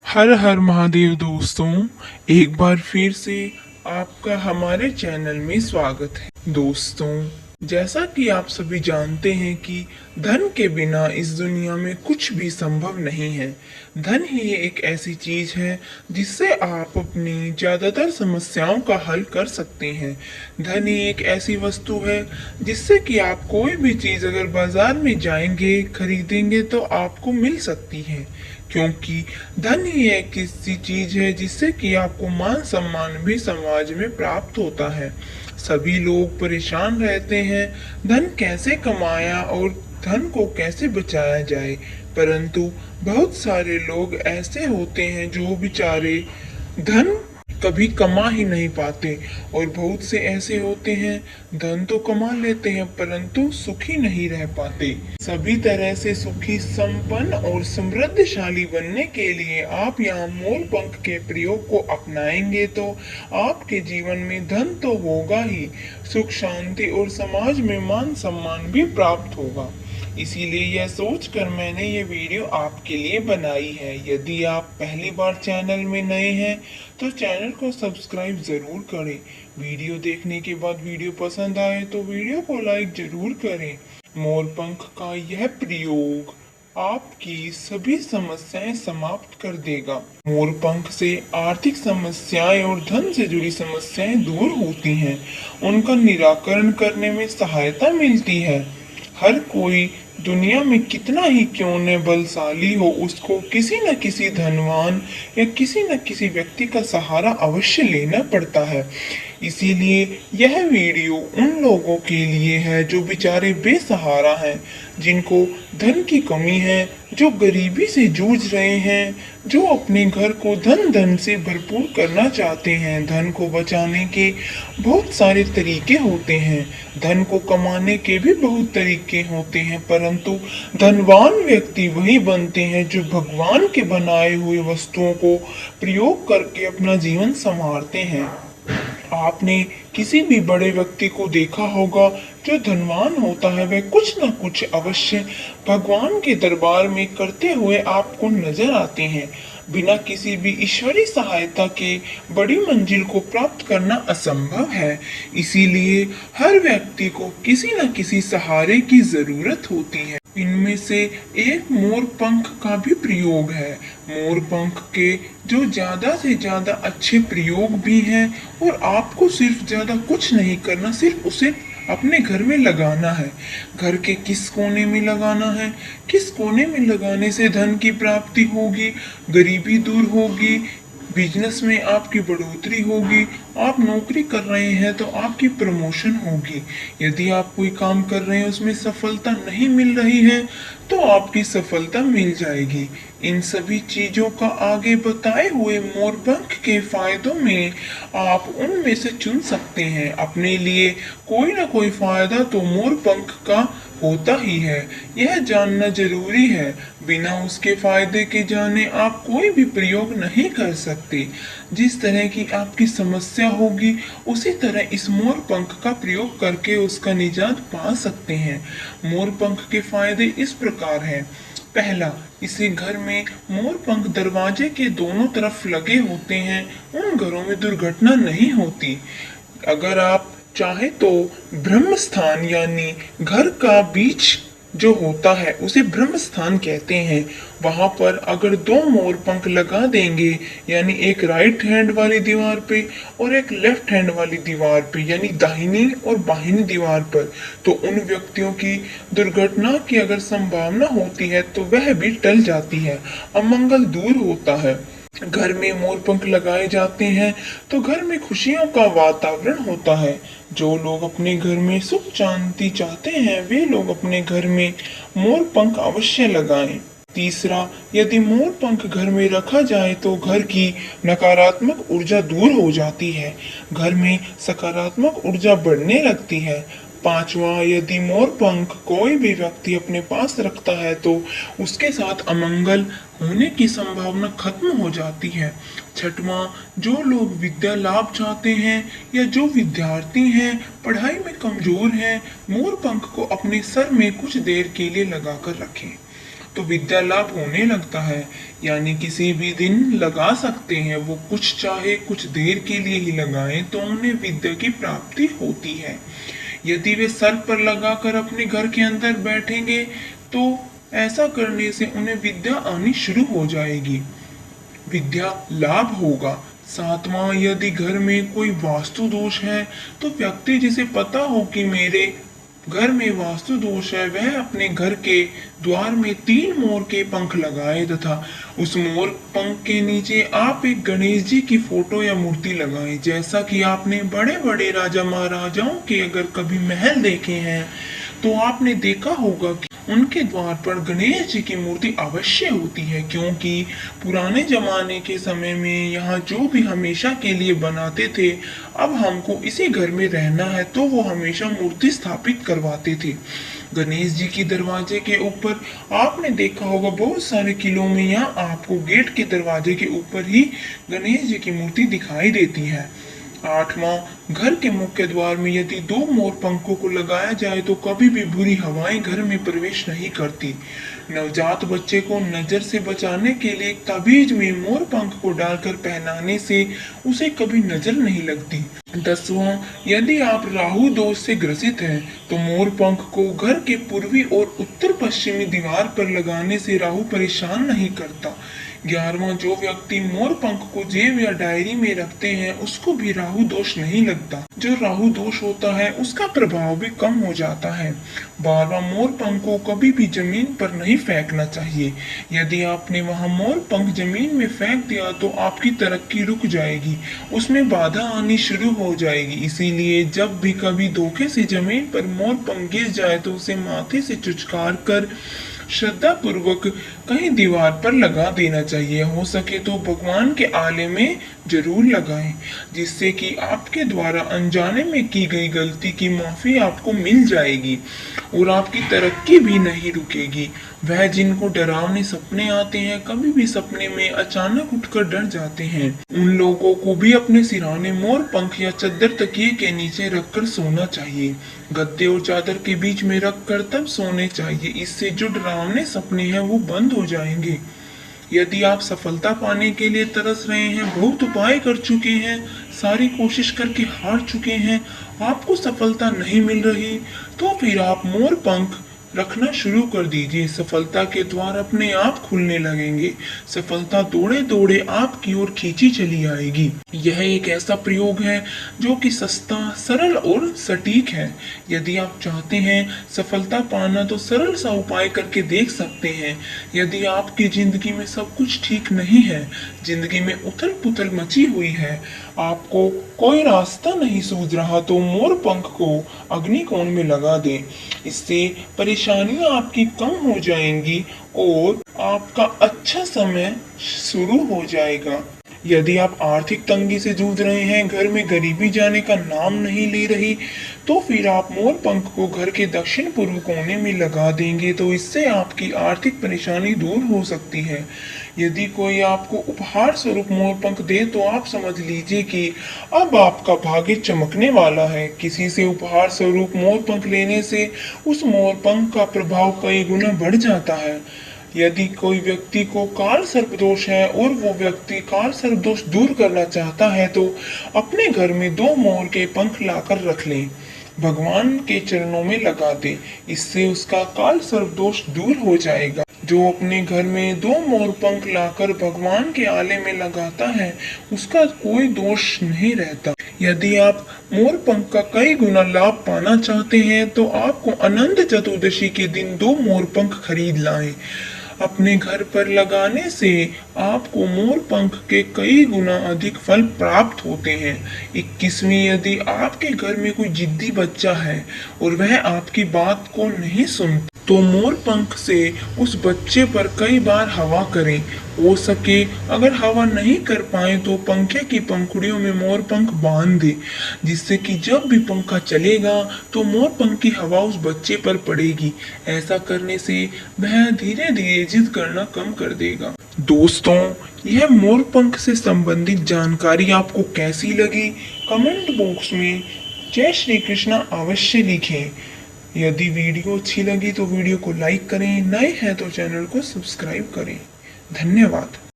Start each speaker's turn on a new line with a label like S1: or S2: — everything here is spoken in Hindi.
S1: हर हर महादेव दोस्तों, एक बार फिर से आपका हमारे चैनल में स्वागत है। दोस्तों, जैसा कि आप सभी जानते हैं कि धन के बिना इस दुनिया में कुछ भी संभव नहीं है। धन ही एक ऐसी चीज है जिससे आप अपनी ज्यादातर समस्याओं का हल कर सकते हैं। धन ही एक ऐसी वस्तु है जिससे कि आप कोई भी चीज अगर बाजार में जाएंगे खरीदेंगे तो आपको मिल सकती है, क्योंकि धन ही एक ऐसी चीज है जिससे कि आपको मान सम्मान भी समाज में प्राप्त होता है। सभी लोग परेशान रहते हैं धन कैसे कमाया और धन को कैसे बचाया जाए, परंतु बहुत सारे लोग ऐसे होते हैं जो बेचारे धन कभी कमा ही नहीं पाते, और बहुत से ऐसे होते हैं धन तो कमा लेते हैं परंतु सुखी नहीं रह पाते। सभी तरह से सुखी, संपन्न और समृद्धशाली बनने के लिए आप यहाँ मोर पंख के प्रयोग को अपनाएंगे तो आपके जीवन में धन तो होगा ही, सुख शांति और समाज में मान सम्मान भी प्राप्त होगा। इसीलिए यह सोचकर मैंने ये वीडियो आपके लिए बनाई है। यदि आप पहली बार चैनल में नए हैं तो चैनल को सब्सक्राइब जरूर करें। वीडियो देखने के बाद वीडियो पसंद आए तो वीडियो को लाइक जरूर करें। मोर पंख का यह प्रयोग आपकी सभी समस्याएं समाप्त कर देगा। मोर पंख से आर्थिक समस्याएं और धन से जुड़ी समस्याएं दूर होती हैं, उनका निराकरण करने में सहायता मिलती है। हर कोई दुनिया में कितना ही क्यों न बलशाली हो, उसको किसी न किसी धनवान या किसी न किसी व्यक्ति का सहारा अवश्य लेना पड़ता है। इसीलिए यह वीडियो उन लोगों के लिए है जो बेचारे बेसहारा हैं, जिनको धन की कमी है, जो गरीबी से जूझ रहे हैं, जो अपने घर को धन से भरपूर करना चाहते हैं। धन को बचाने के बहुत सारे तरीके होते हैं, धन को कमाने के भी बहुत तरीके होते हैं, परंतु धनवान व्यक्ति वही बनते हैं जो भगवान के बनाए हुए वस्तुओं को प्रयोग करके अपना जीवन संवारते हैं। आपने किसी भी बड़े व्यक्ति को देखा होगा जो धनवान होता है, वह कुछ न कुछ अवश्य भगवान के दरबार में करते हुए आपको नजर आते हैं। बिना किसी भी ईश्वरीय सहायता के बड़ी मंजिल को प्राप्त करना असंभव है। इसीलिए हर व्यक्ति को किसी न किसी सहारे की जरूरत होती है। इनमें से एक मोर पंख का भी प्रयोग है। मोर पंख के जो ज्यादा से ज्यादा अच्छे प्रयोग भी हैं, और आपको सिर्फ ज्यादा कुछ नहीं करना, सिर्फ उसे अपने घर में लगाना है। घर के किस कोने में लगाना है, किस कोने में लगाने से धन की प्राप्ति होगी, गरीबी दूर होगी, बिजनेस में आपकी बढ़ोतरी होगी, आप नौकरी कर रहे हैं तो आपकी प्रमोशन होगी, यदि आप कोई काम कर रहे हैं उसमें सफलता नहीं मिल रही है तो आपकी सफलता मिल जाएगी। इन सभी चीजों का आगे बताए हुए मोरपंख के फायदों में आप उनमें से चुन सकते हैं। अपने लिए कोई ना कोई फायदा तो मोरपंख का होता ही है, यह जानना जरूरी है। बिना उसके फायदे के जाने आप कोई भी प्रयोग नहीं कर सकते। जिस तरह की आपकी समस्या होगी उसी तरह इस मोर पंख का प्रयोग करके उसका निजात पा सकते हैं। मोर पंख के फायदे इस प्रकार हैं। पहला, इसे घर में मोर पंख दरवाजे के दोनों तरफ लगे होते हैं, उन घरों में दुर्घटना नहीं होती। अगर आप चाहे तो ब्रह्म स्थान यानी घर का बीच जो होता है उसे ब्रह्म स्थान कहते हैं, वहां पर अगर दो मोर पंख लगा देंगे, यानी एक राइट हैंड वाली दीवार पे और एक लेफ्ट हैंड वाली दीवार पे, यानी दाहिनी और बाहिनी दीवार पर, तो उन व्यक्तियों की दुर्घटना की अगर संभावना होती है तो वह भी टल जाती है, अमंगल दूर होता है। घर में मोर पंख लगाए जाते हैं तो घर में खुशियों का वातावरण होता है। जो लोग अपने घर में सुख शांति चाहते हैं वे लोग अपने घर में मोर पंख अवश्य लगाएं। तीसरा, यदि मोर पंख घर में रखा जाए तो घर की नकारात्मक ऊर्जा दूर हो जाती है, घर में सकारात्मक ऊर्जा बढ़ने लगती है। पांचवा, यदि मोर पंख कोई भी व्यक्ति अपने पास रखता है तो उसके साथ अमंगल होने की संभावना खत्म हो जाती है। छठवां, जो लोग विद्या लाभ चाहते हैं या जो विद्यार्थी हैं, पढ़ाई में कमजोर हैं, मोर पंख को अपने सर में कुछ देर के लिए लगाकर रखें। तो विद्या लाभ होने लगता है। यानी किसी भी दिन लगा सकते हैं, वो कुछ चाहे कुछ देर के लिए ही लगाएं तो उन्हें विद्या की प्राप्ति होती है। यदि वे सर पर लगाकर अपने घर के अंदर बैठेंगे तो ऐसा करने से उन्हें विद्या आनी शुरू हो जाएगी, विद्या लाभ होगा। सातवां, यदि घर में कोई वास्तु दोष है तो व्यक्ति जिसे पता हो कि मेरे घर में वास्तु दोष है, वह अपने घर के द्वार में 3 मोर के पंख लगाए तथा उस मोर पंख के नीचे आप एक गणेश जी की फोटो या मूर्ति लगाएं। जैसा कि आपने बड़े बड़े राजा महाराजाओं के अगर कभी महल देखे हैं तो आपने देखा होगा कि उनके द्वार पर गणेश जी की मूर्ति अवश्य होती है, क्योंकि पुराने जमाने के समय में यहाँ जो भी हमेशा के लिए बनाते थे, अब हमको इसी घर में रहना है तो वो हमेशा मूर्ति स्थापित करवाते थे। गणेश जी की दरवाजे के ऊपर आपने देखा होगा बहुत सारे किलों में यहाँ आपको गेट के दरवाजे के ऊपर ही गणेश जी की मूर्ति दिखाई देती है। आठवां, घर के मुख्य द्वार में यदि 2 मोर पंखों को लगाया जाए तो कभी भी बुरी हवाएं घर में प्रवेश नहीं करती। नवजात बच्चे को नजर से बचाने के लिए एक ताबीज में मोर पंख को डालकर पहनाने से उसे कभी नजर नहीं लगती। 10वां, यदि आप राहु दोष से ग्रसित हैं तो मोर पंख को घर के पूर्वी और उत्तर पश्चिमी दीवार पर लगाने से राहु परेशान नहीं करता। 11वां, जो व्यक्ति मोर पंख को जेब या डायरी में रखते हैं उसको भी राहु दोष नहीं लगता। जो राहु दोष होता है उसका प्रभाव भी कम हो जाता है। 12वां, मोर पंख को कभी भी जमीन पर नहीं फेंकना चाहिए। यदि आपने वहां मोर पंख जमीन में फेंक दिया तो आपकी तरक्की रुक जाएगी, उसमें बाधा आनी शुरू हो जाएगी। इसीलिए जब भी कभी धोखे से जमीन पर मोर पंख गिर जाए तो उसे माथे से चुचकार कर श्रद्धा पूर्वक कहीं दीवार पर लगा देना चाहिए। हो सके तो भगवान के आले में जरूर लगाएं, जिससे कि आपके द्वारा अनजाने में की गई गलती की माफी आपको मिल जाएगी और आपकी तरक्की भी नहीं रुकेगी। वह जिनको डरावने सपने आते हैं, कभी भी सपने में अचानक उठकर डर जाते हैं, उन लोगों को भी अपने सिरहाने मोर पंख या चद्दर तकिए के नीचे रखकर सोना चाहिए। गद्दे और चादर के बीच में रखकर तब सोने चाहिए। इससे जो डरावने सपने हैं वो बंद हो जाएंगे। यदि आप सफलता पाने के लिए तरस रहे हैं, बहुत उपाय कर चुके हैं, सारी कोशिश करके हार चुके हैं, आपको सफलता नहीं मिल रही, तो फिर आप मोर पंख रखना शुरू कर दीजिए। सफलता के द्वार अपने आप खुलने लगेंगे। सफलता दौड़े दौड़े आपकी ओर खींची चली आएगी। यह एक ऐसा प्रयोग है जो कि सस्ता, सरल और सटीक है। यदि आप चाहते हैं सफलता पाना तो सरल सा उपाय करके देख सकते हैं। यदि आपकी जिंदगी में सब कुछ ठीक नहीं है, जिंदगी में उथल पुथल मची हुई है, आपको कोई रास्ता नहीं सूझ रहा, तो मोर पंख को अग्निकोण में लगा दें। इससे परेशानियां आपकी कम हो जाएंगी और आपका अच्छा समय शुरू हो जाएगा। यदि आप आर्थिक तंगी से जूझ रहे हैं, घर में गरीबी जाने का नाम नहीं ले रही, तो फिर आप मोर पंख को घर के दक्षिण पूर्व कोने में लगा देंगे तो इससे आपकी आर्थिक परेशानी दूर हो सकती है। यदि कोई आपको उपहार स्वरूप मोर पंख दे तो आप समझ लीजिए कि अब आपका भाग्य चमकने वाला है। किसी से उपहार स्वरूप मोर पंख लेने से उस मोर पंख का प्रभाव कई गुना बढ़ जाता है। यदि कोई व्यक्ति को काल सर्प दोष है और वो व्यक्ति काल सर्प दोष दूर करना चाहता है तो अपने घर में 2 मोर के पंख लाकर रख लें, भगवान के चरणों में लगा दे। इससे उसका काल सर्प दोष दूर हो जाएगा। जो अपने घर में 2 मोर पंख लाकर भगवान के आले में लगाता है उसका कोई दोष नहीं रहता। यदि आप मोर पंख का कई गुना लाभ पाना चाहते हैं तो आपको अनंत चतुर्दशी के दिन 2 मोर पंख खरीद लाएं। अपने घर पर लगाने से आपको मोर पंख के कई गुना अधिक फल प्राप्त होते हैं। 21वीं, यदि आपके घर में कोई जिद्दी बच्चा है और वह आपकी बात को नहीं सुनता तो मोर पंख से उस बच्चे पर कई बार हवा करें। हो सके अगर हवा नहीं कर पाए तो पंखे की पंखुड़ियों में मोर पंख बांध दे, जिससे कि जब भी पंखा चलेगा तो मोर पंख की हवा उस बच्चे पर पड़ेगी। ऐसा करने से वह धीरे धीरे जिद करना कम कर देगा। दोस्तों, यह मोर पंख से संबंधित जानकारी आपको कैसी लगी? कमेंट बॉक्स में जय श्री कृष्णा अवश्य लिखें। यदि वीडियो अच्छी लगी तो वीडियो को लाइक करें, नए हैं तो चैनल को सब्सक्राइब करें। धन्यवाद।